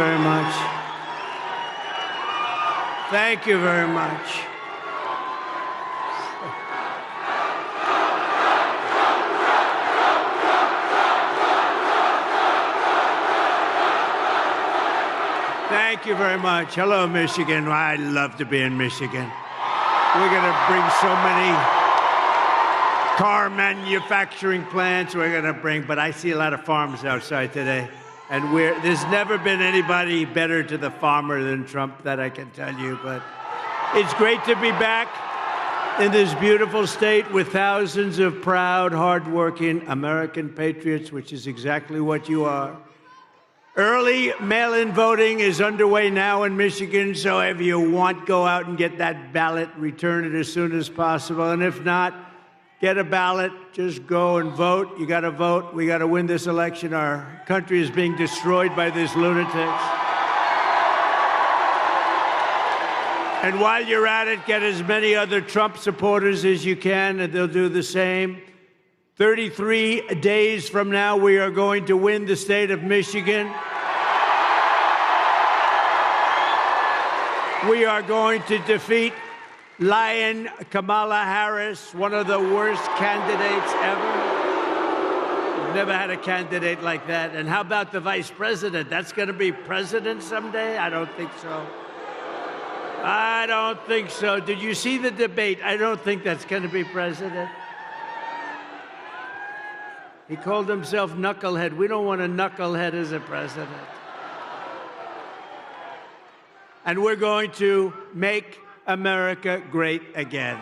Very much. Thank you very much. Thank you very much. Hello, Michigan. I love to be in Michigan. We're going to bring so many car manufacturing plants but I see a lot of farms outside today. And there's never been anybody better to the farmer than Trump, that I can tell you. But it's great to be back in this beautiful state with thousands of proud, hardworking American patriots, which is exactly what you are. Early mail-in voting is underway now in Michigan, so if you want, go out and get that ballot, return it as soon as possible. And if not, get a ballot, just go and vote. You got to vote. We got to win this election. Our country is being destroyed by these lunatics. And while you're at it, get as many other Trump supporters as you can, and they'll do the same. 33 days from now, we are going to win the state of Michigan. We are going to defeat Lion Kamala Harris, one of the worst candidates ever. We've never had a candidate like that. And how about the vice president? That's going to be president someday? I don't think so. I don't think so. Did you see the debate? I don't think that's going to be president. He called himself knucklehead. We don't want a knucklehead as a president. And we're going to make America great again.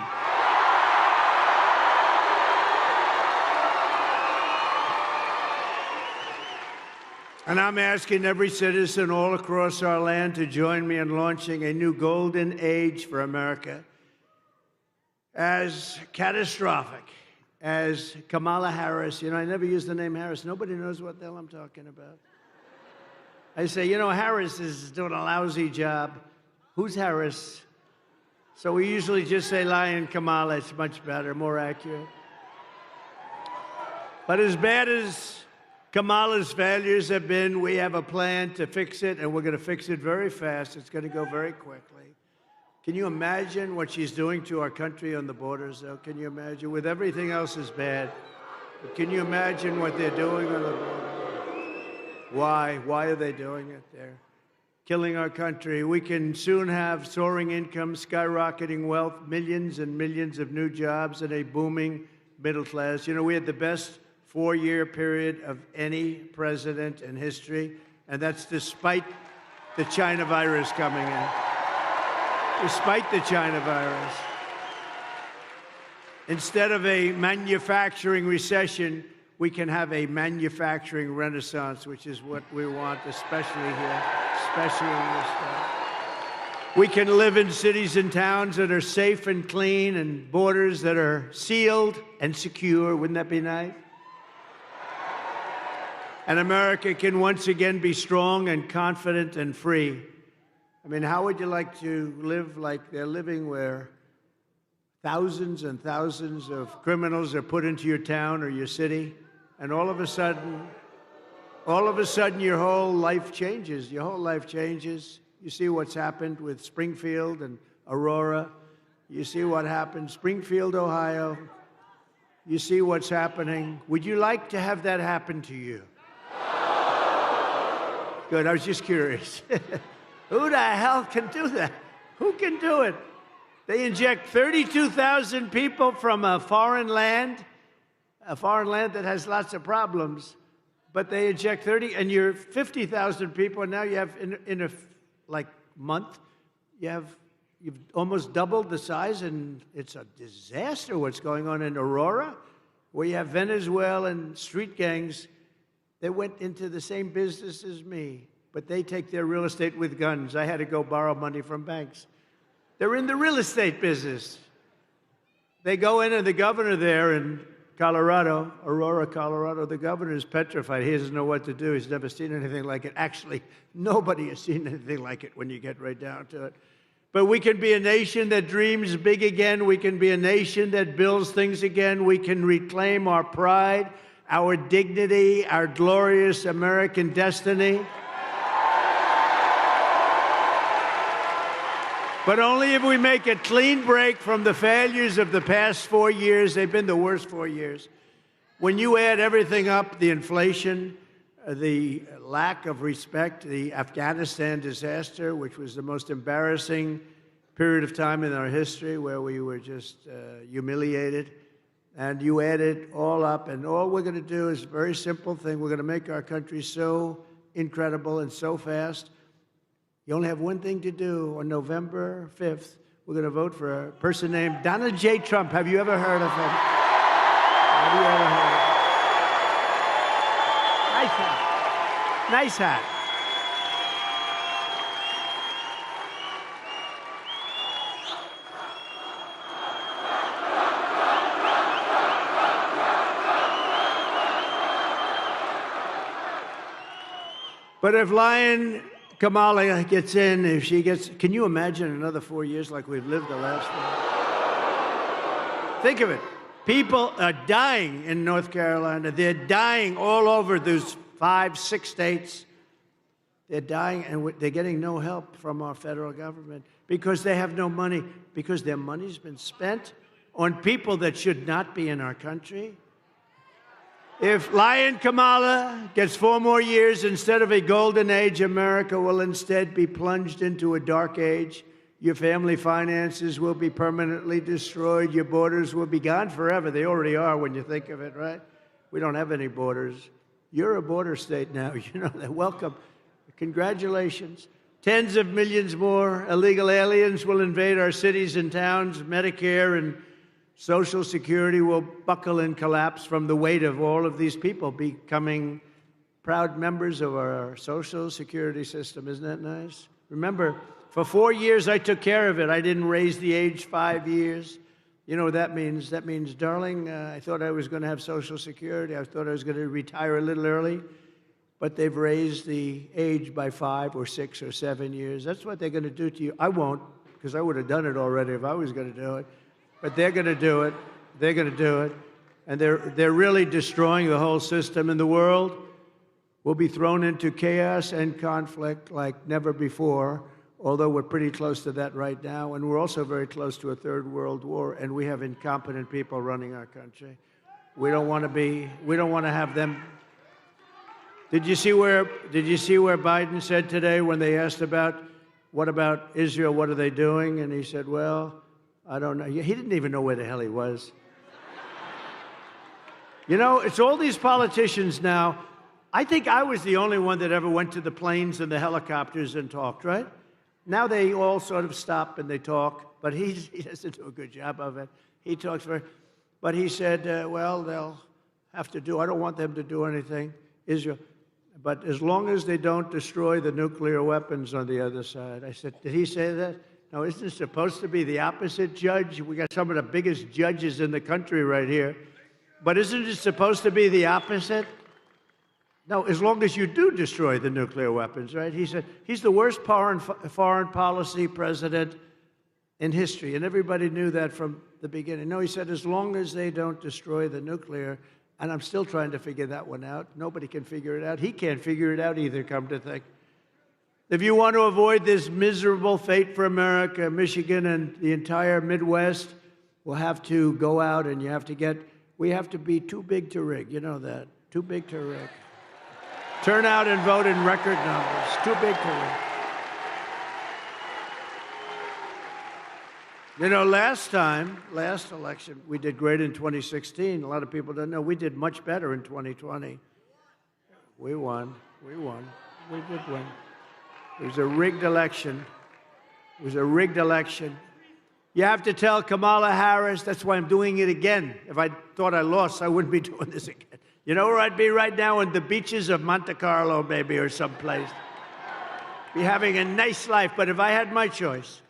And I'm asking every citizen all across our land to join me in launching a new golden age for America. As catastrophic as Kamala Harris, I never use the name Harris. Nobody knows what the hell I'm talking about. I say, Harris is doing a lousy job. Who's Harris? So we usually just say Lion Kamala. It's much better, more accurate. But as bad as Kamala's failures have been, we have a plan to fix it, and we're going to fix it very fast. It's going to go very quickly. Can you imagine what she's doing to our country on the borders, though? Can you imagine? With everything else is bad. But can you imagine what they're doing on the border? Why? Why are they doing it? They're killing our country. We can soon have soaring incomes, skyrocketing wealth, millions and millions of new jobs, and a booming middle class. We had the best four-year period of any president in history, and that's despite the China virus coming in. Despite the China virus. Instead of a manufacturing recession, we can have a manufacturing renaissance, which is what we want, especially here, especially in this state. We can live in cities and towns that are safe and clean, and borders that are sealed and secure. Wouldn't that be nice? And America can once again be strong and confident and free. How would you like to live like they're living, where thousands and thousands of criminals are put into your town or your city, and all of a sudden, your whole life changes. Your whole life changes. You see what's happened with Springfield and Aurora. You see what happened, Springfield, Ohio. You see what's happening. Would you like to have that happen to you? Good, I was just curious. Who the hell can do that? Who can do it? They inject 32,000 people from a foreign land that has lots of problems, but they inject 30, and you're 50,000 people, and now you have, in a month, you've almost doubled the size, and it's a disaster what's going on in Aurora, where you have Venezuelan street gangs that went into the same business as me. But they take their real estate with guns. I had to go borrow money from banks. They're in the real estate business. They go in, and the governor there in Colorado, Aurora, Colorado, the governor is petrified. He doesn't know what to do. He's never seen anything like it. Actually, nobody has seen anything like it when you get right down to it. But we can be a nation that dreams big again. We can be a nation that builds things again. We can reclaim our pride, our dignity, our glorious American destiny. But only if we make a clean break from the failures of the past 4 years. They've been the worst 4 years. When you add everything up, the inflation, the lack of respect, the Afghanistan disaster, which was the most embarrassing period of time in our history where we were just humiliated, and you add it all up, and all we're going to do is a very simple thing. We're going to make our country so incredible and so fast. You only have one thing to do. On November 5th, we're going to vote for a person named Donald J. Trump. Have you ever heard of him? Have you ever heard of him? Nice hat. Nice hat. But if Lion Kamala gets in, if she gets, can you imagine another 4 years like we've lived the last 4? Think of it. People are dying in North Carolina. They're dying all over those 5, 6 states. They're dying, and they're getting no help from our federal government because they have no money, because their money's been spent on people that should not be in our country. If Lion Kamala gets 4 more years, instead of a golden age, America will instead be plunged into a dark age. Your family finances will be permanently destroyed. Your borders will be gone forever. They already are when you think of it, right? We don't have any borders. You're a border state now. You know that. Welcome. Congratulations. Tens of millions more illegal aliens will invade our cities and towns. Medicare and Social Security will buckle and collapse from the weight of all of these people becoming proud members of our Social Security system. Isn't that nice? Remember, for 4 years, I took care of it. I didn't raise the age 5 years. You know what that means? That means, darling, I thought I was going to have Social Security. I thought I was going to retire a little early. But they've raised the age by 5 or 6 or 7 years. That's what they're going to do to you. I won't, because I would have done it already if I was going to do it. But they're going to do it. They're going to do it. And they're really destroying the whole system. And the world will be thrown into chaos and conflict like never before, although we're pretty close to that right now. And we're also very close to a third world war. And we have incompetent people running our country. We don't want to have them. Did you see where Biden said today when they asked what about Israel, what are they doing? And he said, well, I don't know. He didn't even know where the hell he was. You know, it's all these politicians now. I think I was the only one that ever went to the planes and the helicopters and talked, right? Now they all sort of stop and they talk, but he doesn't do a good job of it. He talks but he said, well, they'll have to do, I don't want them to do anything, Israel. But as long as they don't destroy the nuclear weapons on the other side. I said, did he say that? No, isn't it supposed to be the opposite, Judge? We got some of the biggest judges in the country right here. But isn't it supposed to be the opposite? No, as long as you do destroy the nuclear weapons, right? He said he's the worst foreign policy president in history, and everybody knew that from the beginning. No, he said as long as they don't destroy the nuclear, and I'm still trying to figure that one out. Nobody can figure it out. He can't figure it out either, come to think. If you want to avoid this miserable fate for America, Michigan and the entire Midwest will have to go out and we have to be too big to rig. You know that. Too big to rig. Turn out and vote in record numbers. Too big to rig. You know, last election, we did great in 2016. A lot of people don't know. We did much better in 2020. We won. We did win. It was a rigged election. It was a rigged election. You have to tell Kamala Harris, that's why I'm doing it again. If I thought I lost, I wouldn't be doing this again. You know where I'd be right now? On the beaches of Monte Carlo, maybe, or someplace. Be having a nice life. But if I had my choice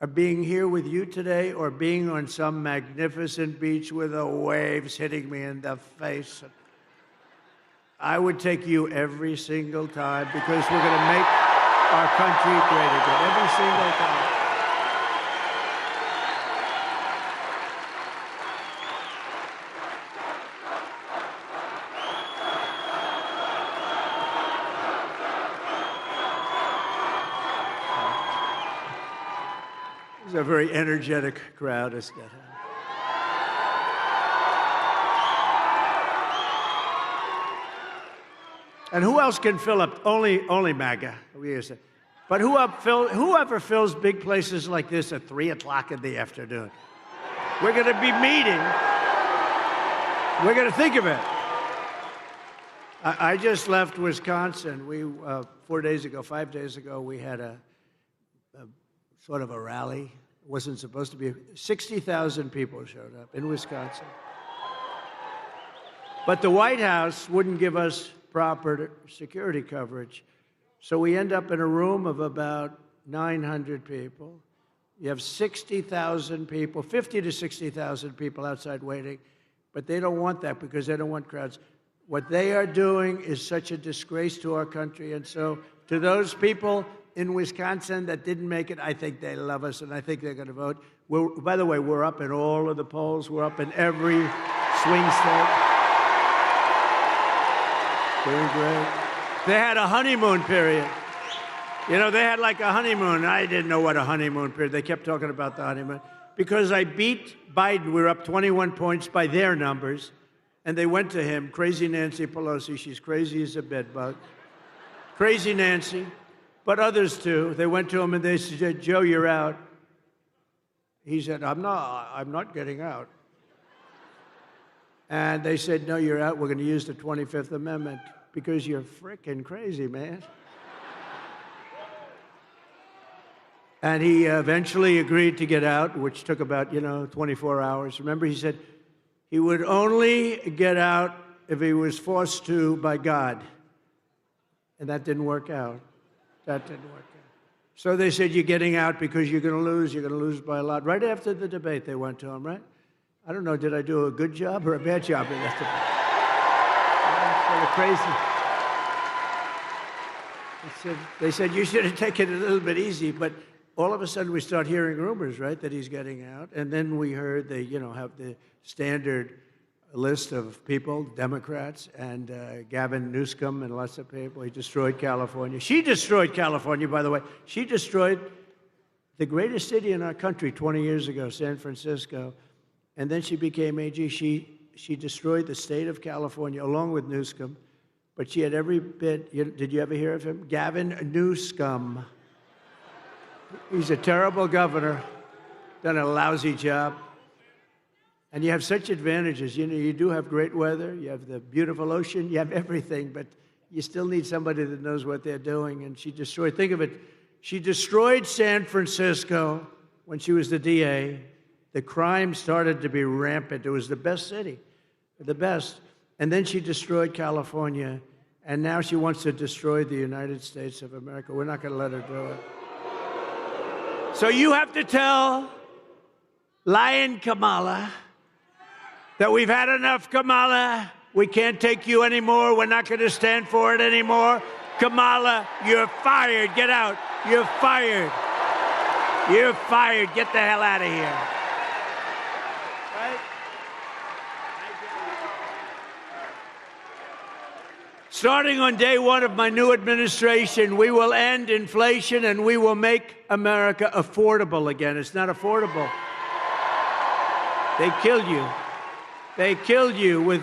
of being here with you today or being on some magnificent beach with the waves hitting me in the face, I would take you every single time because we're going to make our country great again. Every single time. a very energetic crowd. And who else can fill up? Only MAGA. But whoever fills big places like this at 3 o'clock in the afternoon? We're going to be meeting. We're going to think of it. I just left Wisconsin. We 5 days ago, we had a sort of a rally. It wasn't supposed to be. 60,000 people showed up in Wisconsin. But the White House wouldn't give us proper security coverage. So we end up in a room of about 900 people. You have 60,000 people, 50 to 60,000 people outside waiting, but they don't want that because they don't want crowds. What they are doing is such a disgrace to our country. And so to those people in Wisconsin that didn't make it, I think they love us, and I think they're going to vote. By the way, we're up in all of the polls. We're up in every swing state. Doing great. They had a honeymoon period. You know, they had like a honeymoon. I didn't know what a honeymoon period. They kept talking about the honeymoon. Because I beat Biden, we were up 21 points by their numbers, and they went to him, crazy Nancy Pelosi. She's crazy as a bedbug. Crazy Nancy, but others too. They went to him and they said, Joe, you're out. He said, I'm not getting out. And they said, no, you're out. We're going to use the 25th Amendment because you're frickin' crazy, man. And he eventually agreed to get out, which took about, 24 hours. Remember, he said he would only get out if he was forced to by God. And that didn't work out. So they said, you're getting out because you're going to lose. You're going to lose by a lot. Right after the debate, they went to him, right? I don't know, did I do a good job or a bad job in that debate? That's sort of crazy. They said, you should have taken it a little bit easy. But all of a sudden, we start hearing rumors, right, that he's getting out. And then we heard they, have the standard list of people, Democrats, and Gavin Newsom and lots of people. He destroyed California. She destroyed California, by the way. She destroyed the greatest city in our country 20 years ago, San Francisco. And then she became AG. She destroyed the state of California along with Newsom. But she had every bit, did you ever hear of him? Gavin Newsom. He's a terrible governor, done a lousy job. And you have such advantages. You do have great weather, you have the beautiful ocean, you have everything, but you still need somebody that knows what they're doing. And she destroyed, think of it, she destroyed San Francisco when she was the DA. The crime started to be rampant. It was the best city, the best. And then she destroyed California, and now she wants to destroy the United States of America. We're not going to let her do it. So you have to tell Lion Kamala that we've had enough, Kamala. We can't take you anymore. We're not going to stand for it anymore. Kamala, you're fired. Get out. You're fired. You're fired. Get the hell out of here. Right? Starting on day one of my new administration, we will end inflation and we will make America affordable again. It's not affordable. They killed you. They killed you with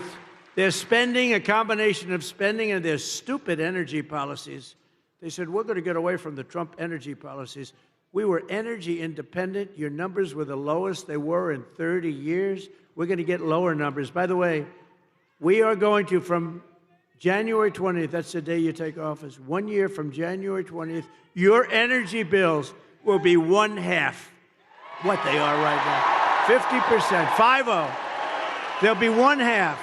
their spending, a combination of spending and their stupid energy policies. They said, we're going to get away from the Trump energy policies. We were energy independent. Your numbers were the lowest they were in 30 years. We're going to get lower numbers. By the way, we are going to, from January 20th, that's the day you take office, 1 year from January 20th, your energy bills will be 1/2 what they are right now. 50%, 50. They'll be 1/2.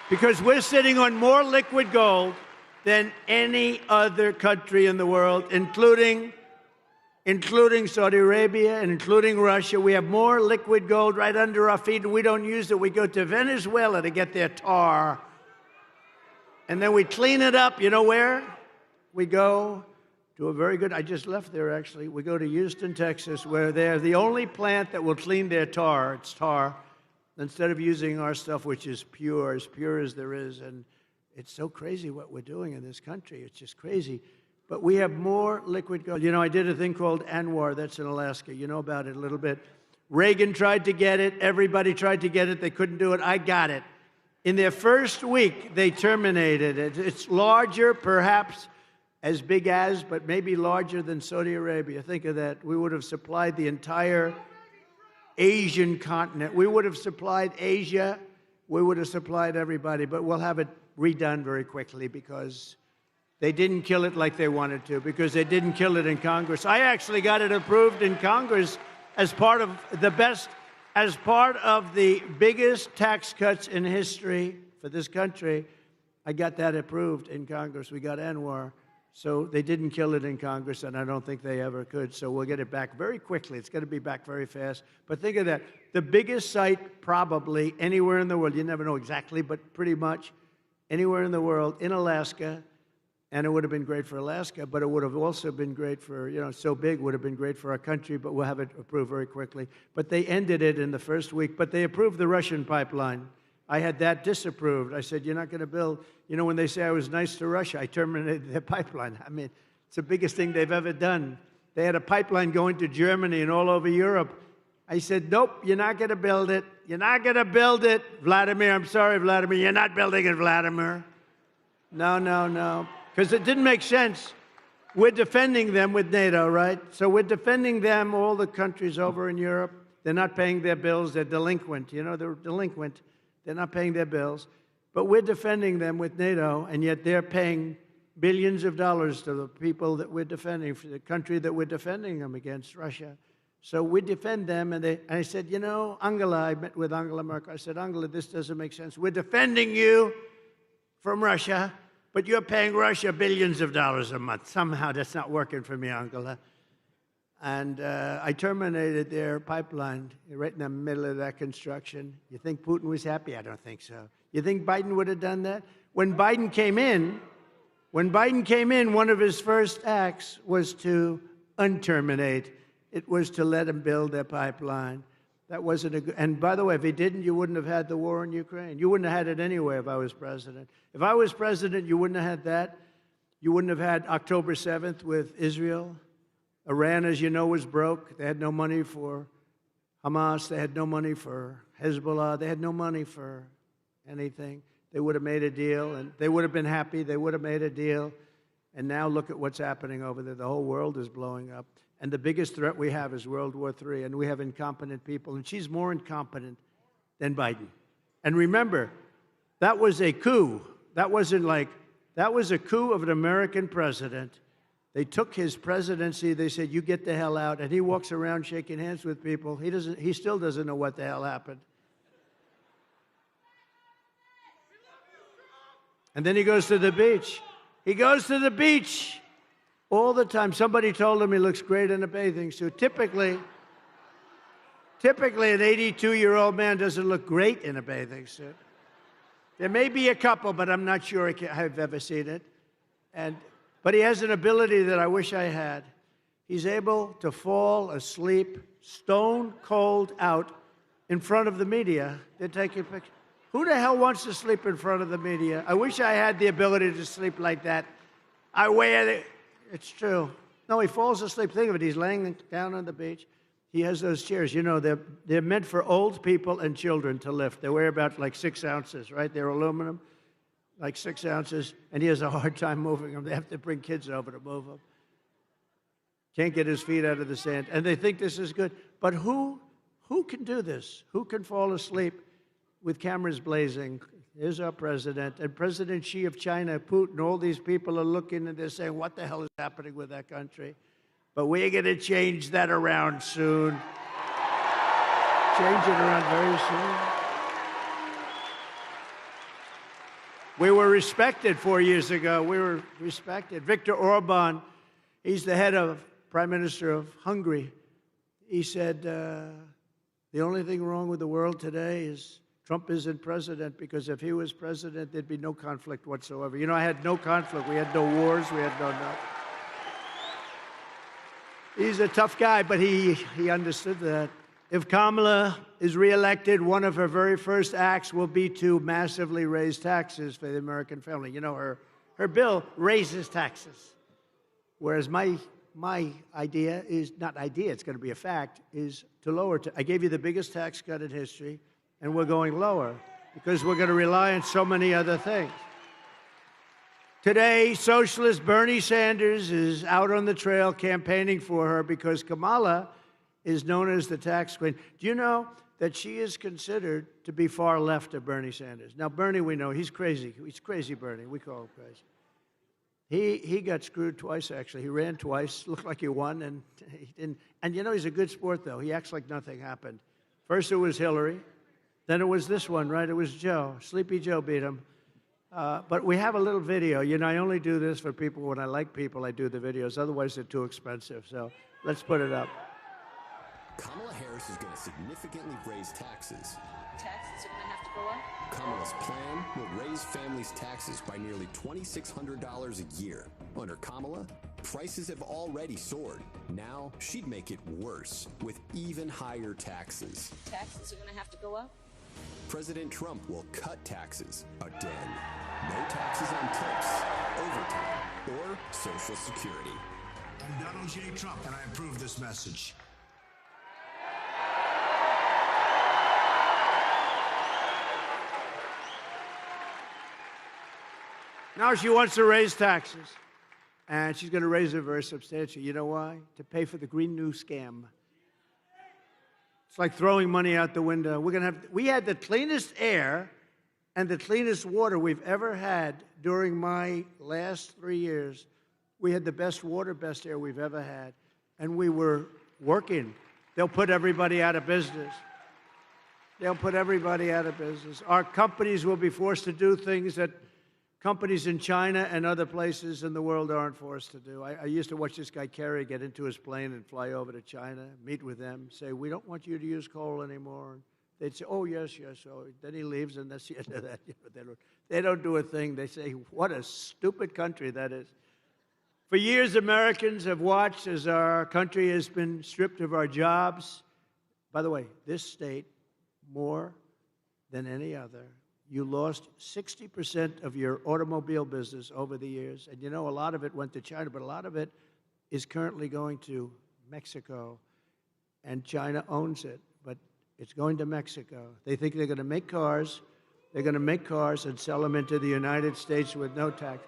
Because we're sitting on more liquid gold than any other country in the world, including Saudi Arabia and including Russia. We have more liquid gold right under our feet, and we don't use it. We go to Venezuela to get their tar. And then we clean it up. You know where? We go to a very good, I just left there actually. We go to Houston, Texas, where they're the only plant that will clean their tar. It's tar. Instead of using our stuff, which is as pure as there is. And it's so crazy what we're doing in this country. It's just crazy. But we have more liquid gold. You know, I did a thing called ANWR, that's in Alaska. You know about it a little bit. Reagan tried to get it. Everybody tried to get it. They couldn't do it. I got it. In their first week, they terminated it. It's larger, perhaps as big as, but maybe larger than Saudi Arabia. Think of that. We would have supplied the entire Asian continent. We would have supplied Asia. We would have supplied everybody. But we'll have it redone very quickly because they didn't kill it like they wanted to, because they didn't kill it in Congress. I actually got it approved in Congress as part of the biggest tax cuts in history for this country. I got that approved in Congress. We got ANWR. So they didn't kill it in Congress, and I don't think they ever could. So we'll get it back very quickly. It's going to be back very fast. But think of that. The biggest site probably anywhere in the world, you never know exactly, but pretty much anywhere in the world, in Alaska. And it would have been great for Alaska, but it would have also been great for, you know, so big would have been great for our country, but we'll have it approved very quickly. But they ended it in the first week, but they approved the Russian pipeline. I had that disapproved. I said, you're not going to build, you know, when they say I was nice to Russia, I terminated their pipeline. I mean, it's the biggest thing they've ever done. They had a pipeline going to Germany and all over Europe. I said, nope, you're not going to build it. You're not going to build it. Vladimir, I'm sorry, Vladimir, you're not building it, Vladimir. No, no, no. Because it didn't make sense. We're defending them with NATO, right? So we're defending them, all the countries over in Europe. They're not paying their bills. They're delinquent. You know, they're delinquent. They're not paying their bills. But we're defending them with NATO, and yet they're paying billions of dollars to the people that we're defending, for the country that we're defending them against, Russia. So we defend them, and I said, you know, Angela, I met with Angela Merkel. I said, Angela, this doesn't make sense. We're defending you from Russia, but you're paying Russia billions of dollars a month. Somehow that's not working for me, Angela. And I terminated their pipeline right in the middle of that construction. You think Putin was happy? I don't think so. You think Biden would have done that? When Biden came in, one of his first acts was to unterminate. It was to let him build their pipeline. That wasn't a good, and by the way, if he didn't, you wouldn't have had the war in Ukraine. You wouldn't have had it anyway if I was president. If I was president, you wouldn't have had that. You wouldn't have had October 7th with Israel. Iran, as you know, was broke. They had no money for Hamas. They had no money for Hezbollah. They had no money for anything. They would have made a deal, and they would have been happy. They would have made a deal. And now look at what's happening over there. The whole world is blowing up. And the biggest threat we have is World War III, and we have incompetent people. And she's more incompetent than Biden. And remember, that was a coup. That was a coup of an American president. They took his presidency. They said, you get the hell out. And he walks around shaking hands with people. He still doesn't know what the hell happened. And then he goes to the beach. He goes to the beach all the time. Somebody told him he looks great in a bathing suit. Typically, an 82-year-old man doesn't look great in a bathing suit. There may be a couple, but I'm not sure I've ever seen it. But he has an ability that I wish I had. He's able to fall asleep stone cold out in front of the media. They're taking pictures. Who the hell wants to sleep in front of the media? I wish I had the ability to sleep like that. I wear it. It's true. No, he falls asleep. Think of it. He's laying down on the beach. He has those chairs. You know, they're meant for old people and children to lift. They weigh about like 6 ounces, right? They're aluminum, like 6 ounces. And he has a hard time moving them. They have to bring kids over to move them. Can't get his feet out of the sand. And they think this is good. But who can do this? Who can fall asleep with cameras blazing? Here's our president. And President Xi of China, Putin, all these people are looking and they're saying, what the hell is happening with that country? But we're going to change that around soon. Change it around very soon. We were respected 4 years ago. We were respected. Viktor Orban, he's the head of Prime Minister of Hungary. He said, the only thing wrong with the world today is Trump isn't president, because if he was president, there'd be no conflict whatsoever. You know, I had no conflict. We had no wars. We had no nothing. He's a tough guy, but he understood that. If Kamala is reelected, one of her very first acts will be to massively raise taxes for the American family. You know, her bill raises taxes. Whereas my idea is, not idea, it's going to be a fact, is to lower. I gave you the biggest tax cut in history, and we're going lower because we're going to rely on so many other things. Today, socialist Bernie Sanders is out on the trail campaigning for her because Kamala is known as the tax queen. Do you know that she is considered to be far left of Bernie Sanders? Now, Bernie, we know, he's crazy. He's crazy Bernie. We call him crazy. He got screwed twice, actually. He ran twice, looked like he won, and he didn't. And you know, he's a good sport, though. He acts like nothing happened. First it was Hillary, then it was this one, right? It was Joe. Sleepy Joe beat him. But we have a little video. You know, I only do this for people when I like people. I do the videos. Otherwise, they're too expensive. So let's put it up. Kamala Harris is going to significantly raise taxes. Taxes are going to have to go up? Kamala's plan will raise families' taxes by nearly $2,600 a year. Under Kamala, prices have already soared. Now, she'd make it worse with even higher taxes. Taxes are going to have to go up? President Trump will cut taxes again. No taxes on tips, overtime, or Social Security. I'm Donald J. Trump, and I approve this message. Now she wants to raise taxes, and she's going to raise it very substantially. You know why? To pay for the Green New scam. It's like throwing money out the window. We had the cleanest air and the cleanest water we've ever had during my last 3 years. We had the best water, best air we've ever had, and we were working. They'll put everybody out of business. They'll put everybody out of business. Our companies will be forced to do things that companies in China and other places in the world aren't forced to do. I used to watch this guy Kerry get into his plane and fly over to China, meet with them, say, we don't want you to use coal anymore. And they'd say, oh, yes, yes. So then he leaves, and that's the end of that. They don't do a thing. They say, what a stupid country that is. For years, Americans have watched as our country has been stripped of our jobs. By the way, this state, more than any other, you lost 60% of your automobile business over the years. And you know, a lot of it went to China, but a lot of it is currently going to Mexico. And China owns it, but it's going to Mexico. They think they're going to make cars. They're going to make cars and sell them into the United States with no tax.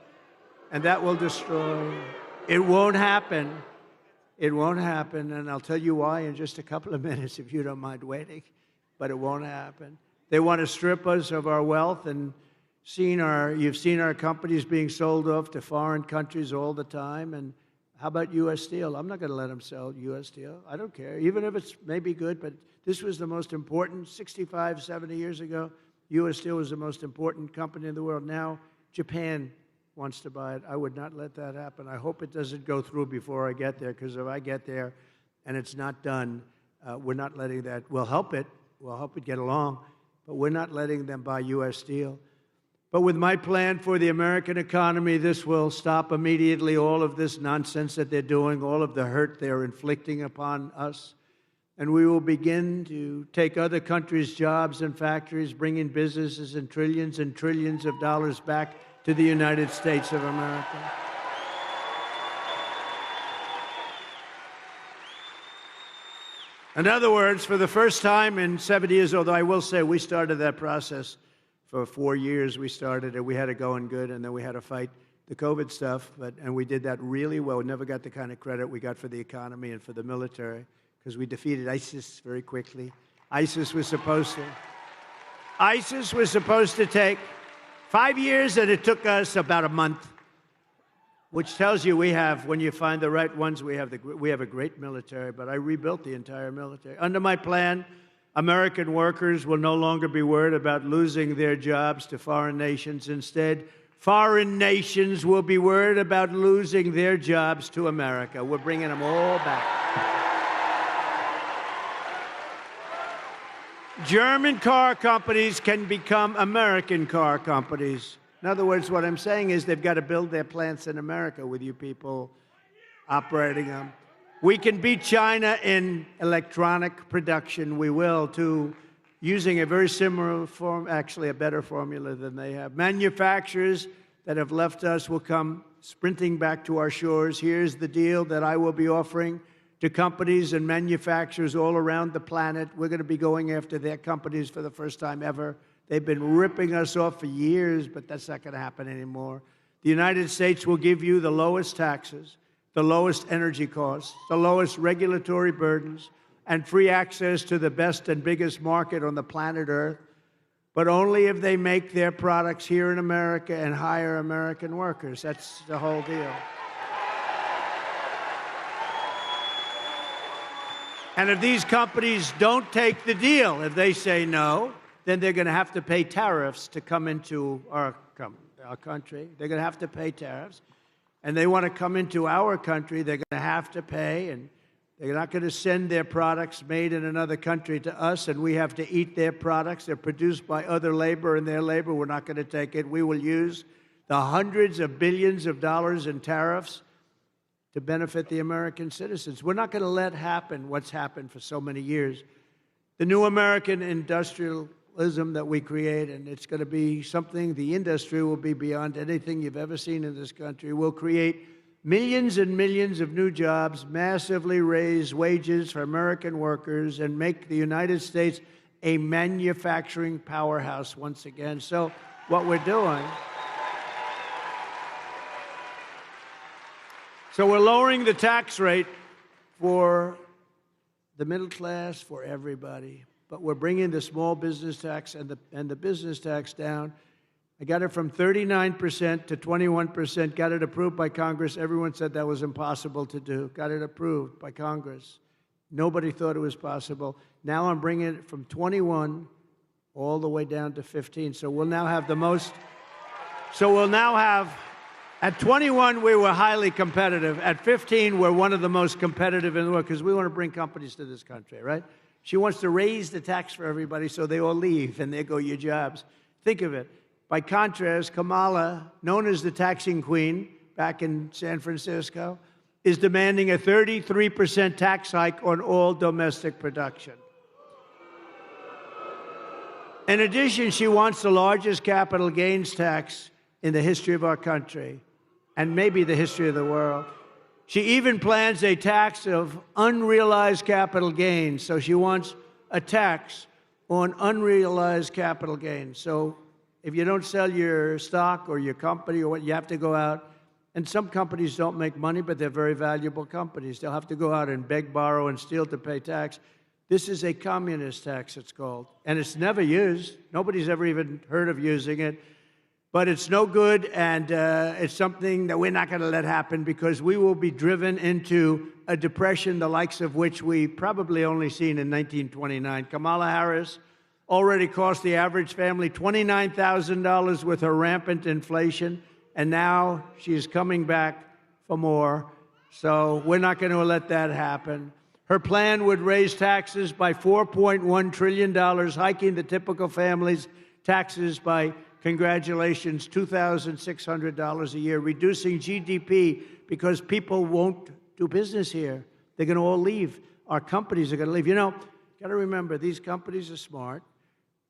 And that will destroy. It won't happen. It won't happen. And I'll tell you why in just a couple of minutes if you don't mind waiting. But it won't happen. They want to strip us of our wealth, and you've seen our companies being sold off to foreign countries all the time. And how about U.S. Steel? I'm not going to let them sell U.S. Steel. I don't care, even if it's maybe good, but this was the most important. 65, 70 years ago, U.S. Steel was the most important company in the world. Now, Japan wants to buy it. I would not let that happen. I hope it doesn't go through before I get there, because if I get there and it's not done, we're not letting that. We'll help it get along. But we're not letting them buy U.S. Steel. But with my plan for the American economy, this will stop immediately all of this nonsense that they're doing, all of the hurt they're inflicting upon us. And we will begin to take other countries' jobs and factories, bringing businesses and trillions of dollars back to the United States of America. In other words, for the first time in 70 years, although I will say we started that process for 4 years, we started it. We had it going good, and then we had to fight the COVID stuff, and we did that really well. We never got the kind of credit we got for the economy and for the military, because we defeated ISIS very quickly. ISIS was supposed to take 5 years, and it took us about a month. Which tells you when you find the right ones, we have a great military, but I rebuilt the entire military. Under my plan, American workers will no longer be worried about losing their jobs to foreign nations. Instead, foreign nations will be worried about losing their jobs to America. We're bringing them all back. German car companies can become American car companies. In other words, what I'm saying is they've got to build their plants in America with you people operating them. We can beat China in electronic production. We will, too, using a very similar form, actually a better formula than they have. Manufacturers that have left us will come sprinting back to our shores. Here's the deal that I will be offering to companies and manufacturers all around the planet. We're going to be going after their companies for the first time ever. They've been ripping us off for years, but that's not going to happen anymore. The United States will give you the lowest taxes, the lowest energy costs, the lowest regulatory burdens, and free access to the best and biggest market on the planet Earth, but only if they make their products here in America and hire American workers. That's the whole deal. And if these companies don't take the deal, if they say no, then they're going to have to pay tariffs to come into our country. They're going to have to pay tariffs. And they want to come into our country, they're going to have to pay. And they're not going to send their products made in another country to us, and we have to eat their products. They're produced by other labor, and their labor, we're not going to take it. We will use the hundreds of billions of dollars in tariffs to benefit the American citizens. We're not going to let happen what's happened for so many years. The new American industrialism that we create, and it's going to be something, the industry will be beyond anything you've ever seen in this country. We'll create millions and millions of new jobs, massively raise wages for American workers, and make the United States a manufacturing powerhouse once again. So what we're doing, so we're lowering the tax rate for the middle class, for everybody. But we're bringing the small business tax and the business tax down. I got it from 39% to 21%, got it approved by Congress. Everyone said that was impossible to do. Got it approved by Congress. Nobody thought it was possible. Now I'm bringing it from 21 all the way down to 15. So we'll now have the most, at 21, we were highly competitive. At 15, we're one of the most competitive in the world because we want to bring companies to this country, right? She wants to raise the tax for everybody so they all leave and there go your jobs. Think of it. By contrast, Kamala, known as the taxing queen back in San Francisco, is demanding a 33% tax hike on all domestic production. In addition, she wants the largest capital gains tax in the history of our country, and maybe the history of the world. She even plans a tax of unrealized capital gains. So she wants a tax on unrealized capital gains. So if you don't sell your stock or your company or what, you have to go out. And some companies don't make money, but they're very valuable companies. They'll have to go out and beg, borrow, and steal to pay tax. This is a communist tax, it's called. And it's never used. Nobody's ever even heard of using it. But it's no good, and it's something that we're not going to let happen because we will be driven into a depression, the likes of which we probably only seen in 1929. Kamala Harris already cost the average family $29,000 with her rampant inflation, and now she's coming back for more. So we're not going to let that happen. Her plan would raise taxes by $4.1 trillion, hiking the typical family's taxes by, congratulations, $2,600 a year, reducing GDP because people won't do business here. They're going to all leave. Our companies are going to leave. You know, got to remember, these companies are smart,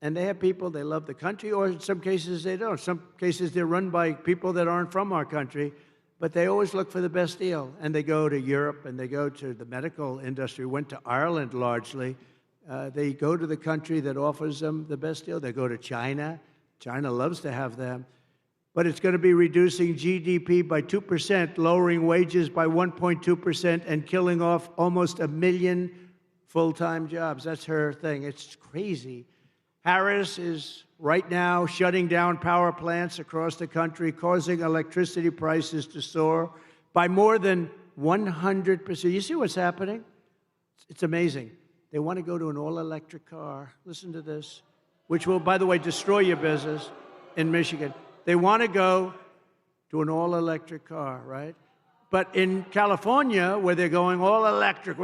and they have people, they love the country, or in some cases they don't. Some cases they're run by people that aren't from our country, but they always look for the best deal. And they go to Europe, and they go to the medical industry, went to Ireland largely. They go to the country that offers them the best deal. They go to China. China loves to have them. But it's going to be reducing GDP by 2%, lowering wages by 1.2%, and killing off almost 1 million full-time jobs. That's her thing. It's crazy. Harris is right now shutting down power plants across the country, causing electricity prices to soar by more than 100%. You see what's happening? It's amazing. They want to go to an all-electric car. Listen to this. Which will, by the way, destroy your business in Michigan. They want to go to an all-electric car, right? But in California, where they're going all-electric,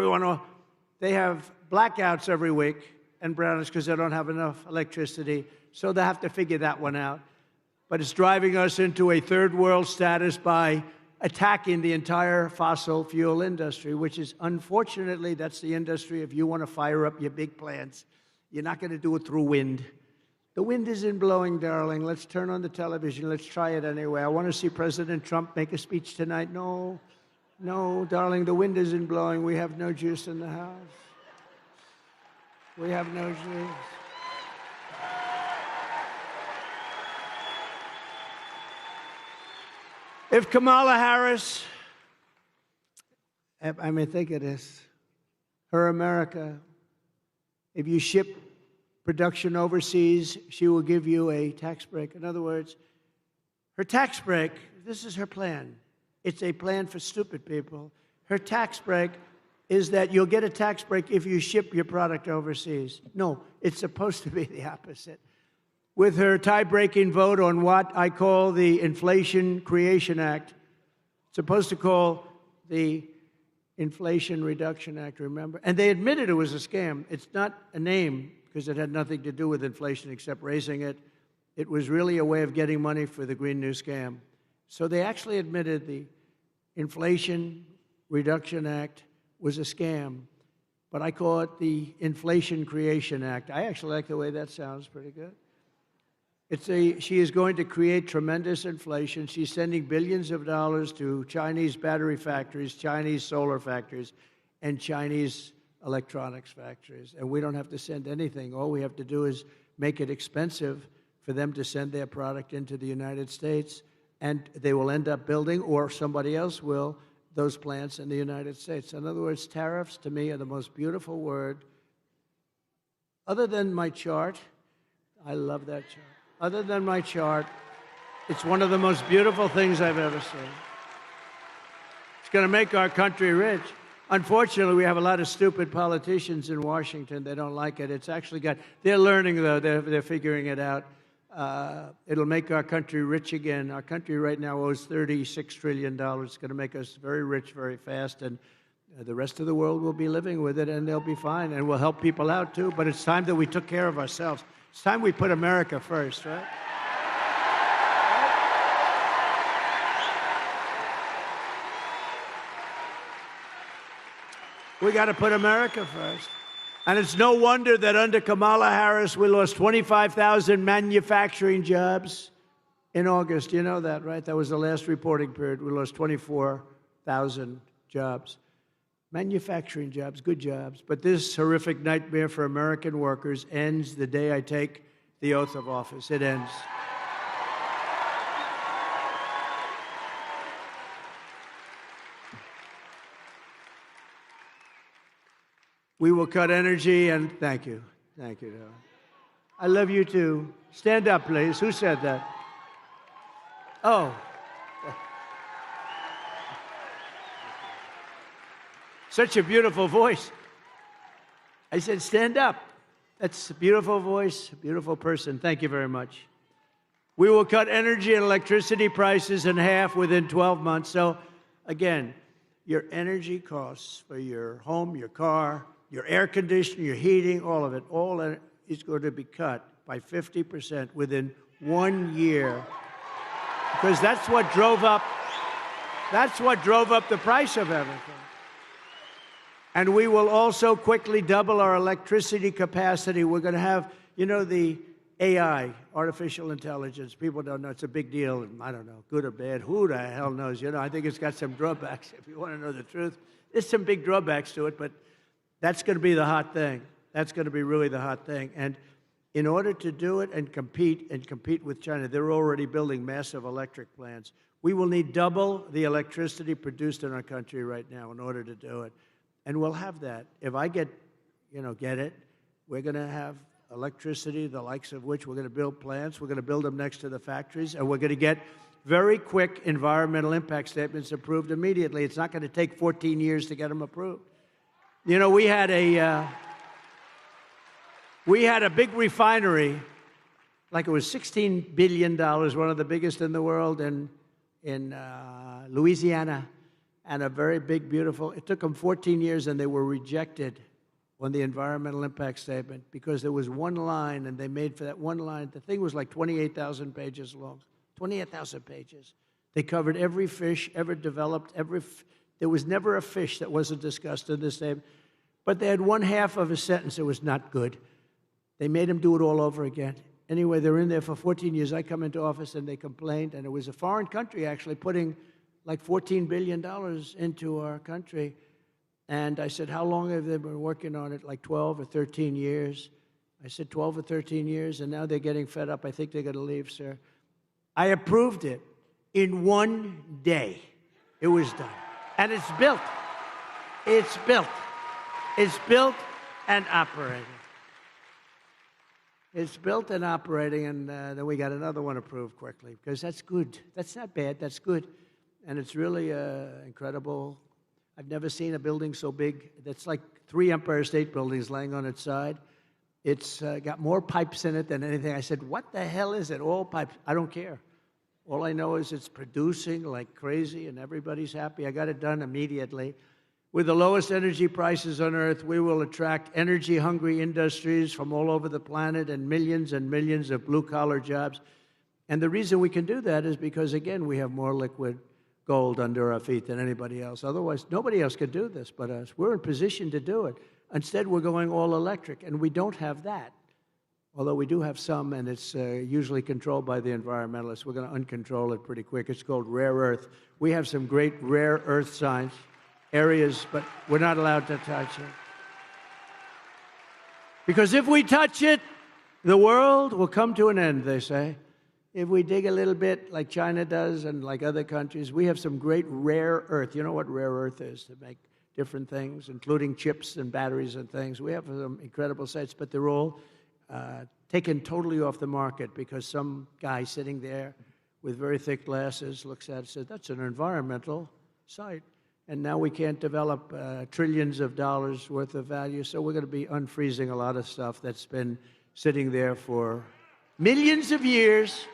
they have blackouts every week and brownouts because they don't have enough electricity. So they have to figure that one out. But it's driving us into a third world status by attacking the entire fossil fuel industry, which is, unfortunately, that's the industry. If you want to fire up your big plants, you're not going to do it through wind. The wind isn't blowing, darling. Let's turn on the television. Let's try it anyway. I want to see President Trump make a speech tonight. No, no, darling, the wind isn't blowing. We have no juice in the house. We have no juice. If Kamala Harris, I may think of this, her America, if you ship production overseas, she will give you a tax break. In other words, her tax break, this is her plan. It's a plan for stupid people. Her tax break is that you'll get a tax break if you ship your product overseas. No, it's supposed to be the opposite. With her tie-breaking vote on what I call the Inflation Creation Act, supposed to call the Inflation Reduction Act, remember? And they admitted it was a scam. It's not a name because it had nothing to do with inflation except raising it. It was really a way of getting money for the Green New Scam. So they actually admitted the Inflation Reduction Act was a scam, but I call it the Inflation Creation Act. I actually like the way that sounds pretty good. She is going to create tremendous inflation. She's sending billions of dollars to Chinese battery factories, Chinese solar factories, and Chinese electronics factories. And we don't have to send anything. All we have to do is make it expensive for them to send their product into the United States, and they will end up building, or somebody else will, those plants in the United States. In other words, tariffs to me are the most beautiful word. Other than my chart, I love that chart. Other than my chart, it's one of the most beautiful things I've ever seen. It's going to make our country rich. Unfortunately, we have a lot of stupid politicians in Washington. They don't like it. It's actually they're learning, though. They're figuring it out. It'll make our country rich again. Our country right now owes $36 trillion. It's going to make us very rich very fast, and the rest of the world will be living with it, and they'll be fine, and we'll help people out, too. But it's time that we took care of ourselves. It's time we put America first, right? We got to put America first. And it's no wonder that under Kamala Harris, we lost 25,000 manufacturing jobs in August. You know that, right? That was the last reporting period. We lost 24,000 jobs. Manufacturing jobs, good jobs. But this horrific nightmare for American workers ends the day I take the oath of office. It ends. We will cut energy and thank you. Thank you, darling. I love you too. Stand up, please. Who said that? Oh. Such a beautiful voice. I said, stand up. That's a beautiful voice, a beautiful person. Thank you very much. We will cut energy and electricity prices in half within 12 months. So, again, your energy costs for your home, your car, your air conditioning, your heating, all of it, all is going to be cut by 50% within 1 year. Because that's what drove up the price of everything. And we will also quickly double our electricity capacity. We're going to have, the AI, artificial intelligence. People don't know. It's a big deal. I don't know, good or bad. Who the hell knows? I think it's got some drawbacks, if you want to know the truth. There's some big drawbacks to it, but that's going to be the hot thing. That's going to be really the hot thing. And in order to do it and compete with China, they're already building massive electric plants. We will need double the electricity produced in our country right now in order to do it. And we'll have that. If I get it, we're going to have electricity, the likes of which we're going to build plants. We're going to build them next to the factories, and we're going to get very quick environmental impact statements approved immediately. It's not going to take 14 years to get them approved. We had a big refinery, like it was $16 billion, one of the biggest in the world in Louisiana. And a very big, beautiful, it took them 14 years and they were rejected on the environmental impact statement because there was one line and they made for that one line, the thing was like 28,000 pages long, 28,000 pages. They covered every fish ever developed, there was never a fish that wasn't discussed in this statement. But they had one half of a sentence that was not good. They made him do it all over again. anyway, they're in there for 14 years. I come into office and they complained, and it was a foreign country actually putting like $14 billion into our country. And I said, how long have they been working on it? Like 12 or 13 years. I said, 12 or 13 years, and now they're getting fed up. I think they're going to leave, sir. I approved it in one day. It was done. And it's built. It's built. It's built and operating. It's built and operating, and then we got another one approved quickly, because that's good. That's not bad. That's good. And it's really incredible. I've never seen a building so big. That's like 3 Empire State Buildings laying on its side. It's got more pipes in it than anything. I said, what the hell is it? All pipes. I don't care. All I know is it's producing like crazy, and everybody's happy. I got it done immediately. With the lowest energy prices on earth, we will attract energy-hungry industries from all over the planet and millions of blue-collar jobs. And the reason we can do that is because, again, we have more liquid gold under our feet than anybody else. Otherwise, nobody else could do this but us. We're in position to do it. Instead, we're going all electric, and we don't have that. Although we do have some, and it's usually controlled by the environmentalists. We're going to uncontrol it pretty quick. It's called rare earth. We have some great rare earth science areas, but we're not allowed to touch it. Because if we touch it, the world will come to an end, they say. If we dig a little bit like China does and like other countries, we have some great rare earth. You know what rare earth is? To make different things, including chips and batteries and things. We have some incredible sites, but they're all taken totally off the market because some guy sitting there with very thick glasses looks at it and says, that's an environmental site. And now we can't develop trillions of dollars worth of value, so we're going to be unfreezing a lot of stuff that's been sitting there for millions of years.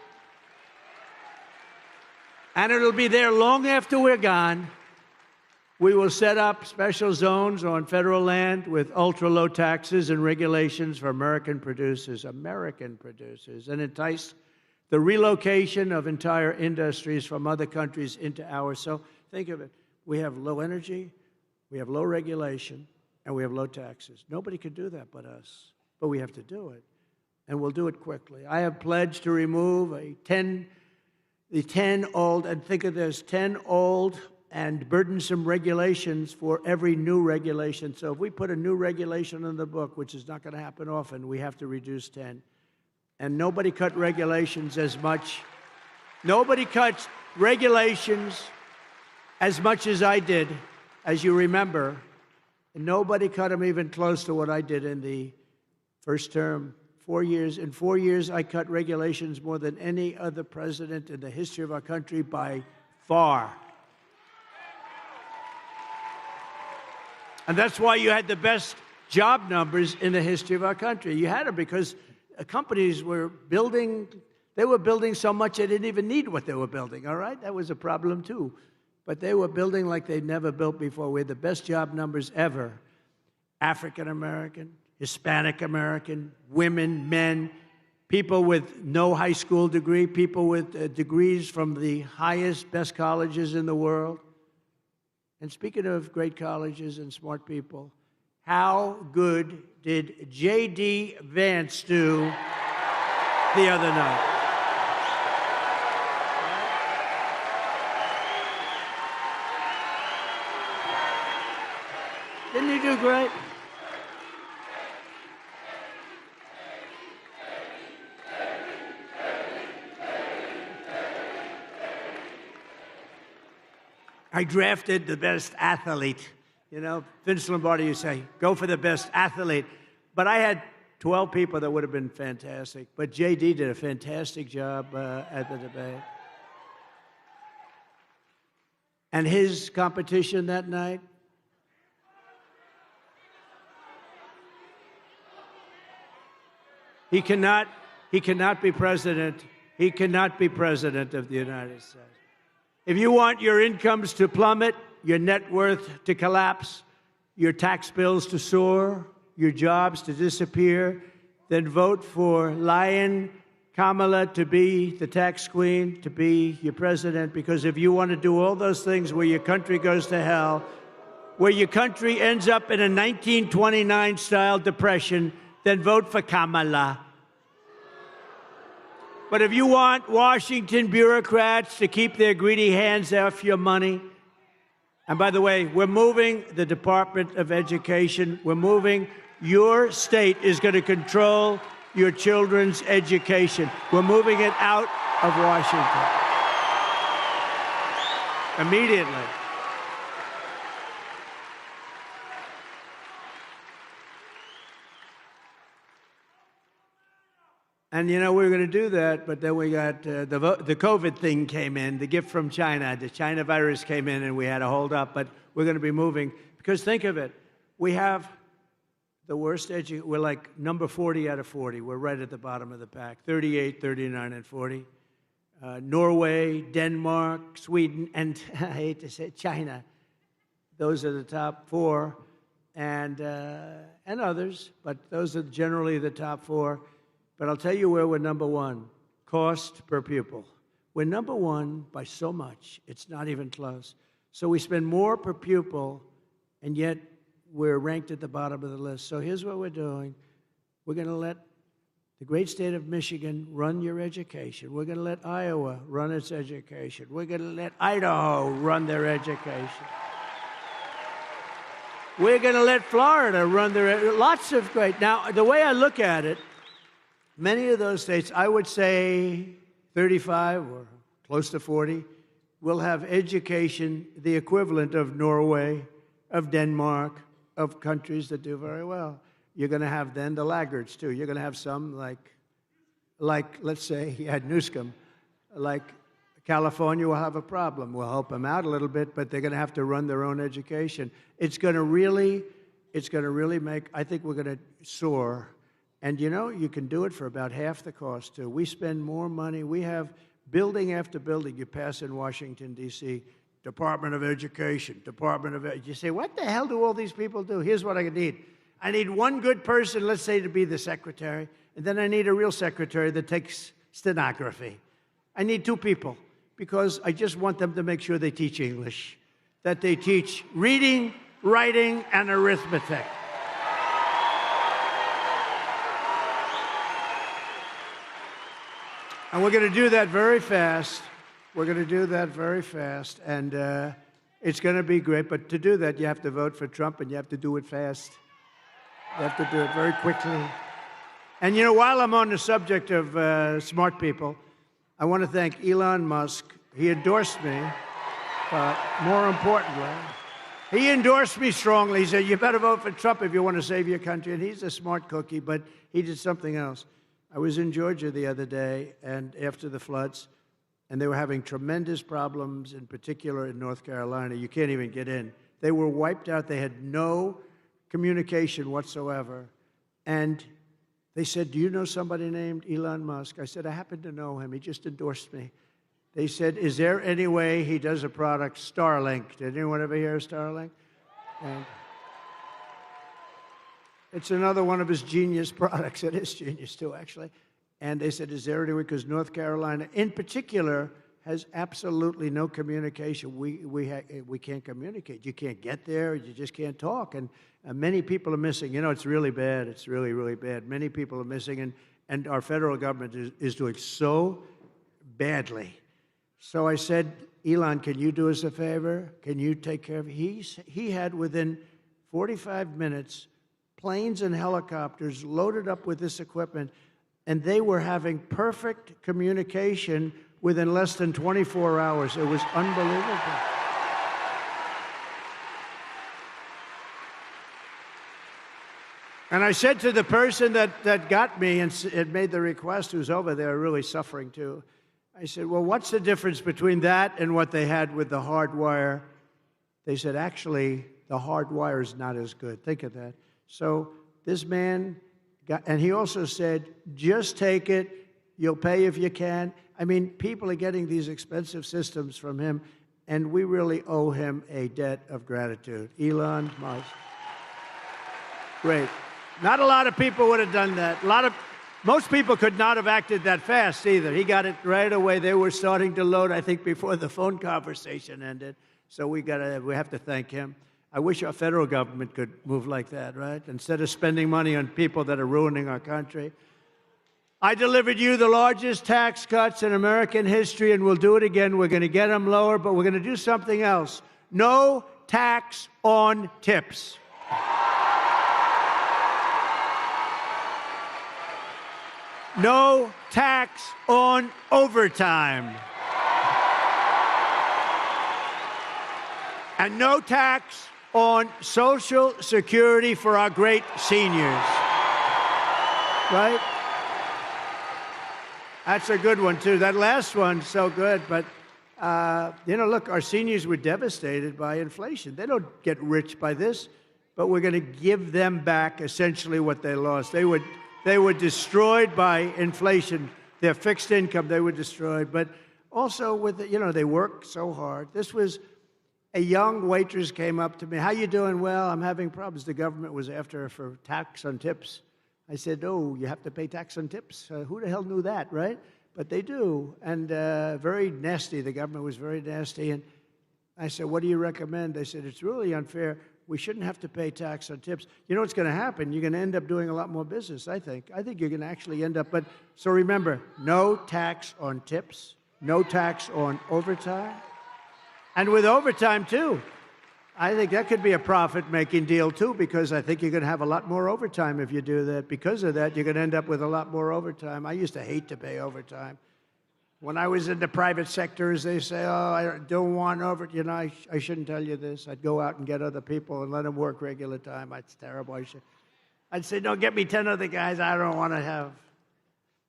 And it'll be there long after we're gone. We will set up special zones on federal land with ultra-low taxes and regulations for American producers, and entice the relocation of entire industries from other countries into ours. So think of it. We have low energy, we have low regulation, and we have low taxes. Nobody can do that but us, but we have to do it, and we'll do it quickly. I have pledged to remove the 10 old, and think of this, 10 old and burdensome regulations for every new regulation. So if we put a new regulation in the book, which is not going to happen often, we have to reduce 10. And nobody cut regulations as much. Nobody cut regulations as much as I did, as you remember. And nobody cut them even close to what I did in the first term. 4 years. In 4 years, I cut regulations more than any other president in the history of our country by far. And that's why you had the best job numbers in the history of our country. You had them because companies were building, they were building so much they didn't even need what they were building, all right? That was a problem too. But they were building like they'd never built before. We had the best job numbers ever. African American, Hispanic American, women, men, people with no high school degree, people with degrees from the highest, best colleges in the world. And speaking of great colleges and smart people, how good did J.D. Vance do the other night? Didn't he do great? I drafted the best athlete. You know, Vince Lombardi, you say, go for the best athlete. But I had 12 people that would have been fantastic. But J.D. did a fantastic job at the debate. And his competition that night, he cannot be president. He cannot be president of the United States. If you want your incomes to plummet, your net worth to collapse, your tax bills to soar, your jobs to disappear, then vote for Lion Kamala to be the tax queen, to be your president, because if you want to do all those things where your country goes to hell, where your country ends up in a 1929-style depression, then vote for Kamala. But if you want Washington bureaucrats to keep their greedy hands off your money, and by the way, we're moving the Department of Education. We're moving. Your state is going to control your children's education. We're moving it out of Washington immediately. And, you know, we were going to do that, but then we got the COVID thing came in, the gift from China. The China virus came in, and we had to hold up. But we're going to be moving. Because think of it. We have the worst we're like number 40 out of 40. We're right at the bottom of the pack, 38, 39, and 40. Norway, Denmark, Sweden, and I hate to say it, China. Those are the top four, and others, but those are generally the top four. But I'll tell you where we're number one, cost per pupil. We're number one by so much, it's not even close. So we spend more per pupil, and yet we're ranked at the bottom of the list. So here's what we're doing. We're going to let the great state of Michigan run your education. We're going to let Iowa run its education. We're going to let Idaho run their education. We're going to let Florida run their, lots of great. Now, the way I look at it, many of those states, I would say 35 or close to 40, will have education the equivalent of Norway, of Denmark, of countries that do very well. You're going to have then the laggards, too. You're going to have some like let's say, Newscomb, like California will have a problem. We'll help them out a little bit, but they're going to have to run their own education. It's going to really make, I think we're going to soar. And, you know, you can do it for about half the cost, too. We spend more money. We have building after building you pass in Washington, D.C., Department of Education, Department of You say, what the hell do all these people do? Here's what I need. I need one good person, let's say, to be the secretary, and then I need a real secretary that takes stenography. I need two people, because I just want them to make sure they teach English, that they teach reading, writing, and arithmetic. And we're going to do that very fast. We're going to do that very fast, and it's going to be great. But to do that, you have to vote for Trump, and you have to do it fast. You have to do it very quickly. And, you know, while I'm on the subject of smart people, I want to thank Elon Musk. He endorsed me, but more importantly, he endorsed me strongly. He said, you better vote for Trump if you want to save your country. And he's a smart cookie, but he did something else. I was in Georgia the other day, and after the floods, and they were having tremendous problems, in particular in North Carolina. You can't even get in. They were wiped out. They had no communication whatsoever. And they said, do you know somebody named Elon Musk? I said, I happen to know him. He just endorsed me. They said, is there any way he does a product, Starlink? Did anyone ever hear of Starlink? And it's another one of his genius products. It is genius, too, actually. And they said, is there any way? Because North Carolina, in particular, has absolutely no communication. We can't communicate. You can't get there. You just can't talk. And many people are missing. You know, it's really bad. It's really, really bad. Many people are missing. And our federal government is doing so badly. So I said, Elon, can you do us a favor? Can you take care of it? He had, within 45 minutes, planes and helicopters loaded up with this equipment, and they were having perfect communication within less than 24 hours. It was unbelievable. And I said to the person that got me and made the request, who's over there really suffering too, I said, well, what's the difference between that and what they had with the hard wire? They said, actually, the hard wire is not as good. Think of that. So this man got, and he also said, just take it. You'll pay if you can. I mean, people are getting these expensive systems from him, and we really owe him a debt of gratitude. Elon Musk. Great. Not a lot of people would have done that. Most people could not have acted that fast either. He got it right away. They were starting to load, I think, before the phone conversation ended. So we have to thank him. I wish our federal government could move like that, right? Instead of spending money on people that are ruining our country. I delivered you the largest tax cuts in American history, and we'll do it again. We're going to get them lower, but we're going to do something else. No tax on tips. No tax on overtime. And no tax on Social Security for our great seniors. Right? That's a good one, too. That last one's so good. But, look, our seniors were devastated by inflation. They don't get rich by this, but we're going to give them back essentially what they lost. They were destroyed by inflation. Their fixed income, they were destroyed. But also, they worked so hard. This was a young waitress came up to me. How you doing? Well, I'm having problems. The government was after her for tax on tips. I said, oh, you have to pay tax on tips? Who the hell knew that, right? But they do. And very nasty. The government was very nasty. And I said, what do you recommend? They said, it's really unfair. We shouldn't have to pay tax on tips. You know what's going to happen? You're going to end up doing a lot more business, I think. I think you're going to actually end up. But so remember, no tax on tips, no tax on overtime. And with overtime, too, I think that could be a profit-making deal, too, because I think you're going to have a lot more overtime if you do that. Because of that, you're going to end up with a lot more overtime. I used to hate to pay overtime. When I was in the private sectors, they say, oh, I don't want overtime. I shouldn't tell you this. I'd go out and get other people and let them work regular time. It's terrible. I'd say, no, get me 10 other guys. I don't want to have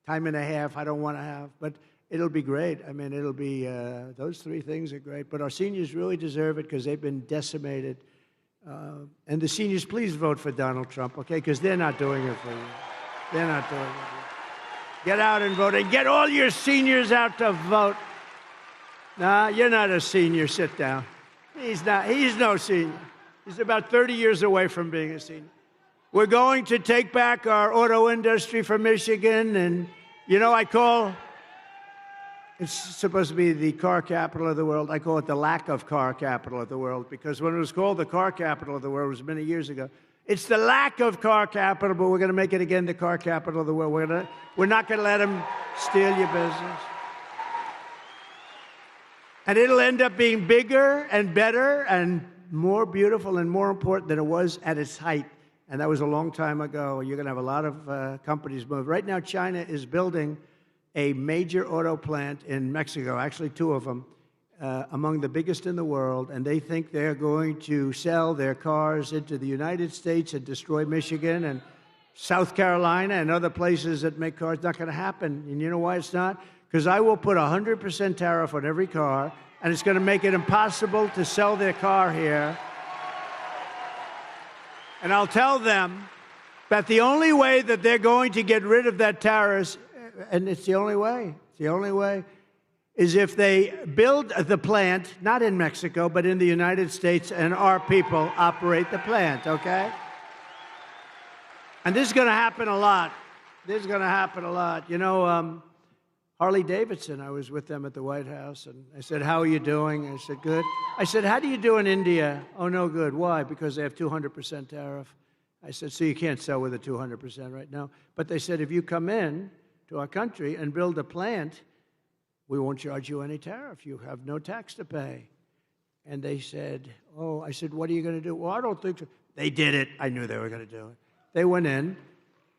time and a half. I don't want to have. But it'll be great. I mean, it'll be, those three things are great. But our seniors really deserve it because they've been decimated. And the seniors, please vote for Donald Trump, okay? Because they're not doing it for you. They're not doing it for you. Get out and vote. And get all your seniors out to vote. Nah, you're not a senior. Sit down. He's not. He's no senior. He's about 30 years away from being a senior. We're going to take back our auto industry for Michigan. And, it's supposed to be the car capital of the world. I call it the lack of car capital of the world because when it was called the car capital of the world, it was many years ago. It's the lack of car capital, but we're going to make it again the car capital of the world. We're not going to let them steal your business. And it'll end up being bigger and better and more beautiful and more important than it was at its height. And that was a long time ago. You're going to have a lot of companies move. Right now, China is building a major auto plant in Mexico, actually two of them, among the biggest in the world, and they think they're going to sell their cars into the United States and destroy Michigan and South Carolina and other places that make cars. Not going to happen. And you know why it's not? Because I will put 100% tariff on every car, and it's going to make it impossible to sell their car here. And I'll tell them that the only way that they're going to get rid of that tariff, and it's the only way, is if they build the plant, not in Mexico, but in the United States, and our people operate the plant, okay? And this is going to happen a lot. Harley Davidson, I was with them at the White House, and I said, how are you doing? I said, good. I said, how do you do in India? Oh, no good. Why? Because they have 200% tariff. I said, so you can't sell with a 200% right now. But they said, if you come in to our country and build a plant, we won't charge you any tariff. You have no tax to pay. And they said, oh, I said, what are you going to do? Well, I don't think so. They did it. I knew they were going to do it. They went in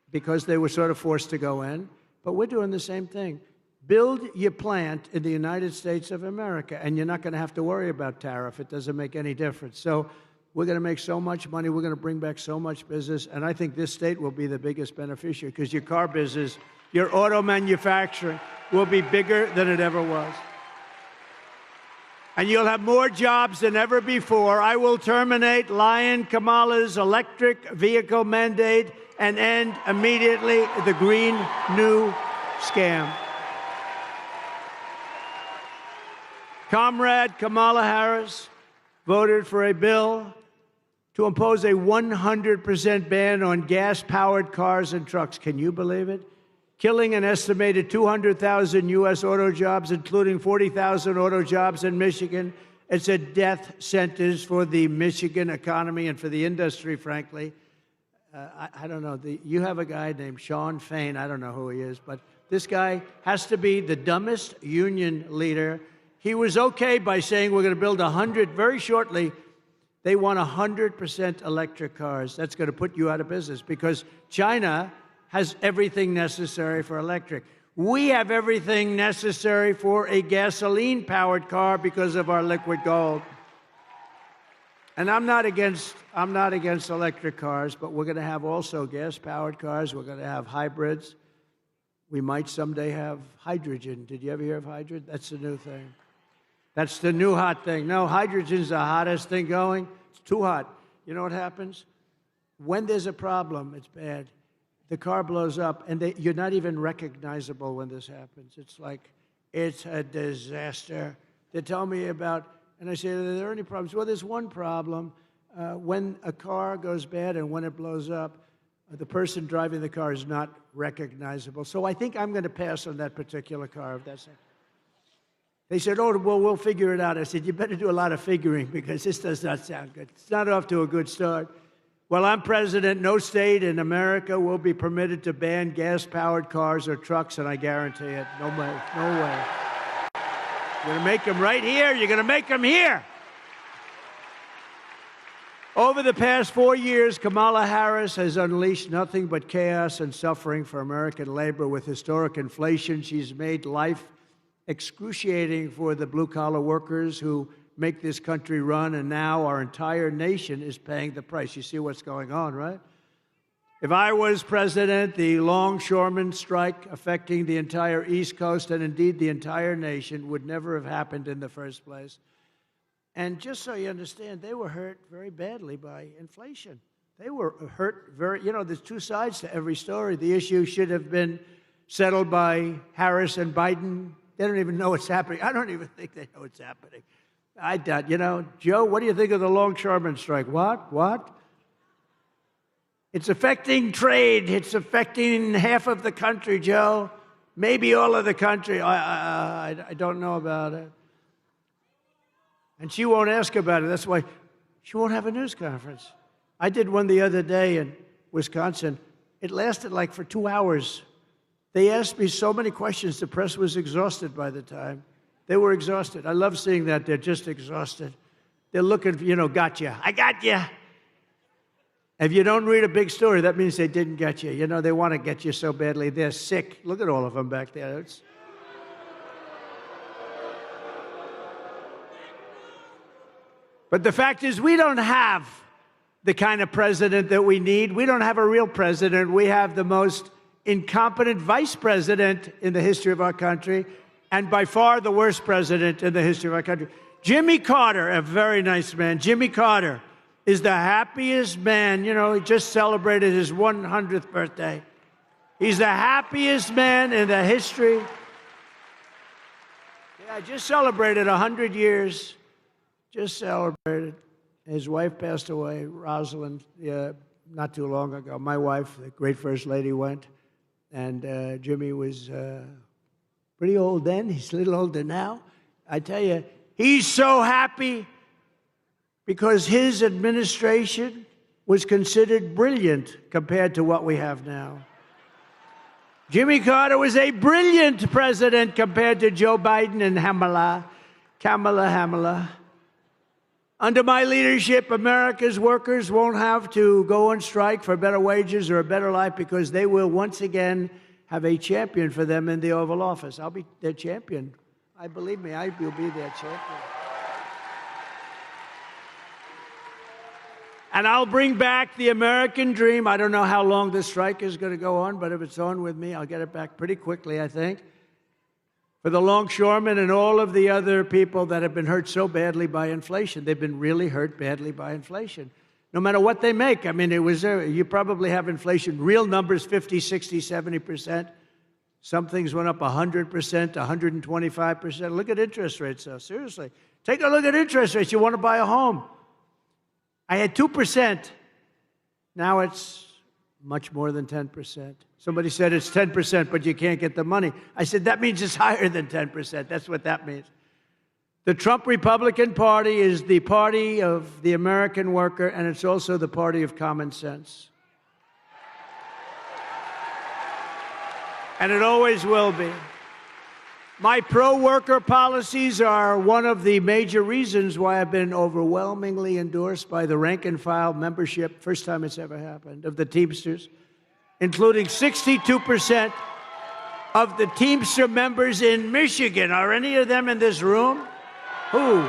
because they were sort of forced to go in. But we're doing the same thing. Build your plant in the United States of America, and you're not going to have to worry about tariff. It doesn't make any difference. So we're going to make so much money. We're going to bring back so much business. And I think this state will be the biggest beneficiary because your car business, your auto manufacturing will be bigger than it ever was. And you'll have more jobs than ever before. I will terminate Lion Kamala's electric vehicle mandate and end immediately the Green New Scam. Comrade Kamala Harris voted for a bill to impose a 100% ban on gas-powered cars and trucks. Can you believe it? Killing an estimated 200,000 U.S. auto jobs, including 40,000 auto jobs in Michigan. It's a death sentence for the Michigan economy and for the industry, frankly. I don't know. You have a guy named Sean Fain. I don't know who he is, but this guy has to be the dumbest union leader. He was okay by saying we're going to build 100 very shortly. They want 100% electric cars. That's going to put you out of business because China has everything necessary for electric. We have everything necessary for a gasoline-powered car because of our liquid gold. And I'm not against electric cars, but we're going to have also gas-powered cars. We're going to have hybrids. We might someday have hydrogen. Did you ever hear of hydrogen? That's the new thing. That's the new hot thing. No, hydrogen's the hottest thing going. It's too hot. You know what happens? When there's a problem, it's bad. The car blows up, and you're not even recognizable when this happens. It's like, it's a disaster. They tell me about, and I say, are there any problems? Well, there's one problem. When a car goes bad and when it blows up, the person driving the car is not recognizable. So I think I'm going to pass on that particular car, if that's it. They said, oh, well, we'll figure it out. I said, you better do a lot of figuring because this does not sound good. It's not off to a good start. While I'm president, no state in America will be permitted to ban gas-powered cars or trucks, and I guarantee it. No way. No way. You're going to make them right here. You're going to make them here. Over the past 4 years, Kamala Harris has unleashed nothing but chaos and suffering for American labor. With historic inflation, she's made life excruciating for the blue-collar workers who make this country run, and now our entire nation is paying the price. You see what's going on, right? If I was president, the longshoremen strike affecting the entire East Coast and indeed the entire nation would never have happened in the first place. And just so you understand, they were hurt very badly by inflation. They were hurt very, there's two sides to every story. The issue should have been settled by Harris and Biden. They don't even know what's happening. I don't even think they know what's happening. I doubt, Joe, what do you think of the longshoremen strike? What? It's affecting trade. It's affecting half of the country, Joe. Maybe all of the country. I don't know about it. And she won't ask about it. That's why she won't have a news conference. I did one the other day in Wisconsin. It lasted like for 2 hours. They asked me so many questions, the press was exhausted by the time. They were exhausted. I love seeing that. They're just exhausted. They're looking, gotcha. I got you. If you don't read a big story, that means they didn't get you. They want to get you so badly. They're sick. Look at all of them back there. But the fact is, we don't have the kind of president that we need. We don't have a real president. We have the most incompetent vice president in the history of our country, and by far the worst president in the history of our country. Jimmy Carter, a very nice man. Jimmy Carter is the happiest man. He just celebrated his 100th birthday. He's the happiest man in the history. Yeah, just celebrated 100 years. Just celebrated. His wife passed away, Rosalind, not too long ago. My wife, the great First Lady, went. And Jimmy was pretty old then. He's a little older now. I tell you, he's so happy because his administration was considered brilliant compared to what we have now. Jimmy Carter was a brilliant president compared to Joe Biden and Kamala. Under my leadership, America's workers won't have to go on strike for better wages or a better life because they will once again have a champion for them in the Oval Office. I'll be their champion. Believe me, I will be their champion. And I'll bring back the American dream. I don't know how long this strike is going to go on, but if it's on with me, I'll get it back pretty quickly, I think. For the longshoremen and all of the other people that have been hurt so badly by inflation. They've been really hurt badly by inflation. No matter what they make. You probably have inflation, real numbers, 50, 60, 70%. Some things went up 100%, 125%. Look at interest rates, though. Seriously. Take a look at interest rates. You want to buy a home. I had 2%. Now it's much more than 10%. Somebody said it's 10%, but you can't get the money. I said, that means it's higher than 10%. That's what that means. The Trump Republican Party is the party of the American worker, and it's also the party of common sense. And it always will be. My pro-worker policies are one of the major reasons why I've been overwhelmingly endorsed by the rank-and-file membership, first time it's ever happened, of the Teamsters, including 62% of the Teamster members in Michigan. Are any of them in this room? Who?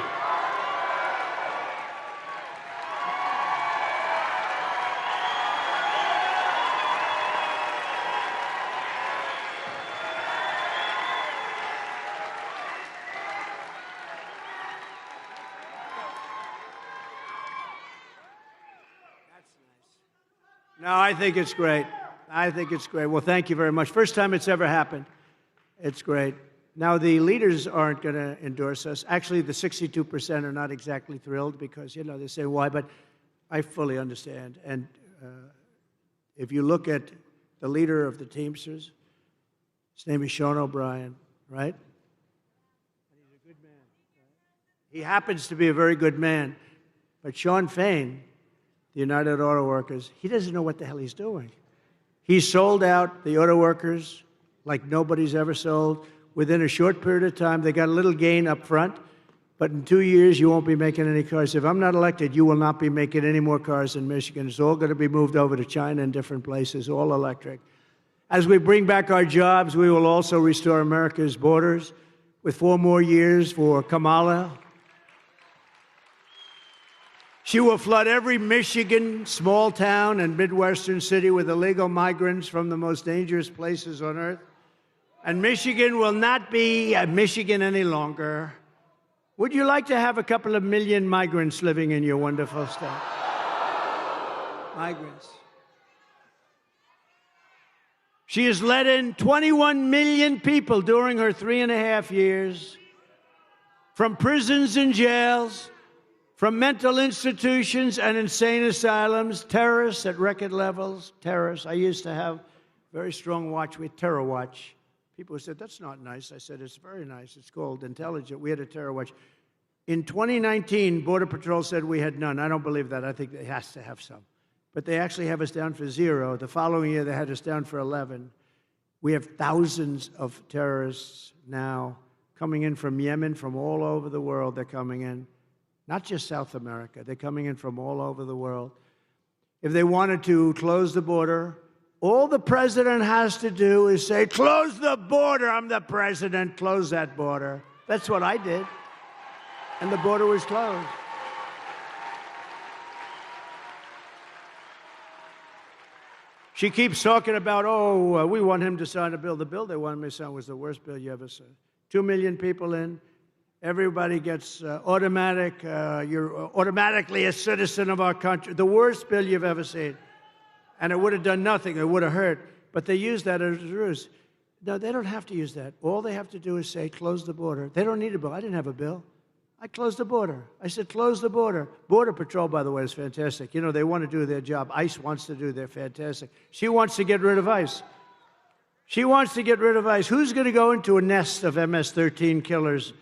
No, I think it's great. I think it's great. Well, thank you very much. First time it's ever happened. It's great. Now, the leaders aren't going to endorse us. Actually, the 62% are not exactly thrilled because, you know, they say why, but I fully understand. And if you look at the leader of the Teamsters, his name is Sean O'Brien, right? And he's a good man. Right? He happens to be a very good man. But Sean Fain, the United Auto Workers, he doesn't know what the hell he's doing. He sold out the auto workers like nobody's ever sold. Within a short period of time, they got a little gain up front, but in 2 years, you won't be making any cars. If I'm not elected, you will not be making any more cars in Michigan. It's all going to be moved over to China and different places, all electric. As we bring back our jobs, we will also restore America's borders with 4 more years for Kamala. She will flood every Michigan small town and Midwestern city with illegal migrants from the most dangerous places on earth. And Michigan will not be Michigan any longer. Would you like to have a couple of million migrants living in your wonderful state? Migrants. She has let in 21 million people during her 3.5 years from prisons and jails, from mental institutions and insane asylums, terrorists at record levels, terrorists. I used to have a very strong watch with Terror Watch. People said, that's not nice. I said, it's very nice. It's called Intelligent. We had a Terror Watch. In 2019, Border Patrol said we had none. I don't believe that. I think it has to have some. But they actually have us down for 0. The following year, they had us down for 11. We have thousands of terrorists now coming in from Yemen, from all over the world. They're coming in. Not just South America. They're coming in from all over the world. If they wanted to close the border, all the president has to do is say, close the border. I'm the president. Close that border. That's what I did. And the border was closed. She keeps talking about, we want him to sign a bill. The bill they wanted me to sign was the worst bill you ever saw. 2 million people in. Everybody gets you're automatically a citizen of our country. The worst bill you've ever seen. And it would have done nothing. It would have hurt. But they use that as a ruse. No, they don't have to use that. All they have to do is say, close the border. They don't need a bill. I didn't have a bill. I closed the border. I said, close the border. Border Patrol, by the way, is fantastic. You know, they want to do their job. ICE wants to do their fantastic. She wants to get rid of ICE. She wants to get rid of ICE. Who's going to go into a nest of MS-13 killers